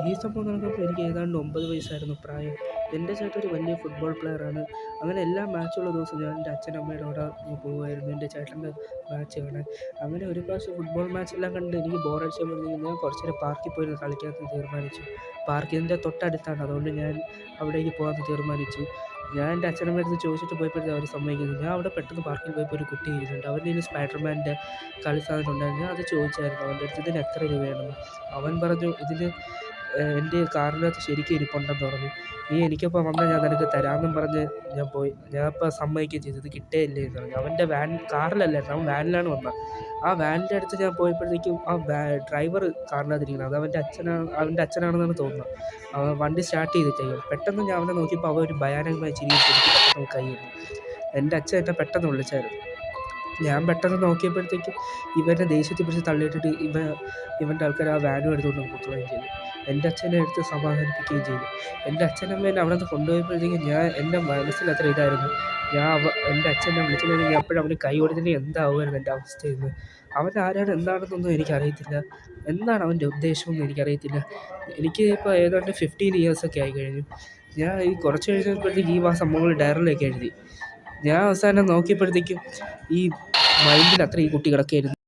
ഈ സംഭവം നടന്നപ്പോൾ എനിക്ക് ഏതാണ്ട് 9 വയസ്സായിരുന്നു പ്രായം. എൻ്റെ ചേട്ടൻ ഒരു വലിയ ഫുട്ബോൾ പ്ലെയറാണ്. അങ്ങനെ എല്ലാ മാച്ചുള്ള ദിവസം ഞാൻ എൻ്റെ അച്ഛനമ്മയുടെ കൂടെ പോകുമായിരുന്നു എൻ്റെ ചേട്ടൻ്റെ മാച്ച് കാണാൻ. അങ്ങനെ ഒരു പ്രാവശ്യം ഫുട്ബോൾ മാച്ചെല്ലാം കണ്ട് എനിക്ക് ബോറടിച്ചപ്പോഴത്തേക്കും ഞാൻ കുറച്ച് നേരം പാർക്കിൽ പോയിരുന്ന് കളിക്കാമെന്ന് തീരുമാനിച്ചു. പാർക്കിൻ്റെ തൊട്ടടുത്താണ്, അതുകൊണ്ട് ഞാൻ അവിടേക്ക് പോകാമെന്ന് തീരുമാനിച്ചു. ഞാൻ എൻ്റെ അച്ഛനമ്മയുടെ അടുത്ത് ചോദിച്ചിട്ട് പോയപ്പോഴത്തേക്കും അവർ സമ്മതിക്കുന്നില്ല. ഞാൻ അവിടെ പെട്ടെന്ന് പാർക്കിൽ പോയപ്പോൾ ഒരു കുട്ടി ഇരിക്കുന്നുണ്ട്. അവൻ്റെ കയ്യിൽ സ്പൈഡർമാൻ്റെ കളി സാധനം ഉണ്ടായിരുന്നു. ഞാൻ അത് ചോദിച്ചായിരുന്നു അവൻ്റെ അടുത്ത്, ഇതിന് എത്ര രൂപയാണെന്ന്. അവൻ പറഞ്ഞു, ഇതിന് എൻ്റെ കാറിനകത്ത് ശരിക്കും ഇരിപ്പുണ്ടെന്ന് പറഞ്ഞു. നീ എനിക്കൊപ്പം വന്നാൽ ഞാൻ നിനക്ക് തരാമെന്നും പറഞ്ഞ് ഞാൻ പോയി. ഞാൻ അപ്പോൾ സമ്മതിക്കുകയും ചെയ്തു, ഇത് കിട്ടുകയില്ലേ എന്ന് പറഞ്ഞു. അവൻ്റെ കാറിലല്ലായിരുന്നു, അവൻ വാനിലാണ് വന്നത്. ആ വാനിൻ്റെ അടുത്ത് ഞാൻ പോയപ്പോഴത്തേക്കും ആ ഡ്രൈവർ കാറിനകത്തിരിക്കുന്നത് അത് അവൻ്റെ അച്ഛനാണെന്നാണ് തോന്നുന്നത്. അവൻ വണ്ടി സ്റ്റാർട്ട് ചെയ്തിട്ടേക്കും. പെട്ടെന്ന് ഞാൻ അവനെ നോക്കിയപ്പോൾ അവൻ ഒരു ഭയാനകമായ ചിരി എനിക്ക് പെട്ടെന്ന് കൈ തന്നു. എൻ്റെ അച്ഛൻ എന്നെ പെട്ടെന്ന് വിളിച്ചായിരുന്നു. ഞാൻ പെട്ടെന്ന് നോക്കിയപ്പോഴത്തേക്കും ഇവനെ ദേഷ്യത്തിൽ പിടിച്ച് തള്ളിയിട്ടിട്ട് ഇവൻ്റെ ആൾക്കാർ ആ വാനും എടുത്തുകൊണ്ട് പൊക്കുകയും ചെയ്തു. എൻ്റെ അച്ഛനെ എടുത്ത് സമാധാനിപ്പിക്കുകയും ചെയ്തു. എൻ്റെ അച്ഛനമ്മ എന്നെ അവിടെ നിന്ന് കൊണ്ടുപോയപ്പോഴത്തേക്കും എൻ്റെ മനസ്സിൽ അത്ര ഇതായിരുന്നു. എൻ്റെ അച്ഛനെ വിളിച്ചിട്ടുണ്ടെങ്കിൽ അപ്പോഴും അവന് കൈ കൊടുത്തിട്ട് എന്താവുമായിരുന്നു എൻ്റെ അവസ്ഥയെന്ന്. അവൻ ആരാണ് എന്താണെന്നൊന്നും എനിക്കറിയത്തില്ല. എന്താണ് അവൻ്റെ ഉദ്ദേശമെന്ന് എനിക്കറിയത്തില്ല. എനിക്ക് ഇപ്പോൾ ഏതാണ്ട് 15 ഇയേഴ്സൊക്കെ ആയി കഴിഞ്ഞു. ഞാൻ ഈ കുറച്ച് കഴിഞ്ഞപ്പോഴത്തേക്ക് ഈ സംഭവങ്ങൾ ഡയറിയിലൊക്കെ എഴുതി. ഞാൻ അവസാനം നോക്കിയപ്പോഴത്തേക്കും ഈ മൈൻഡിൽ അത്ര ഈ കുട്ടി കിടക്കുകയായിരുന്നു.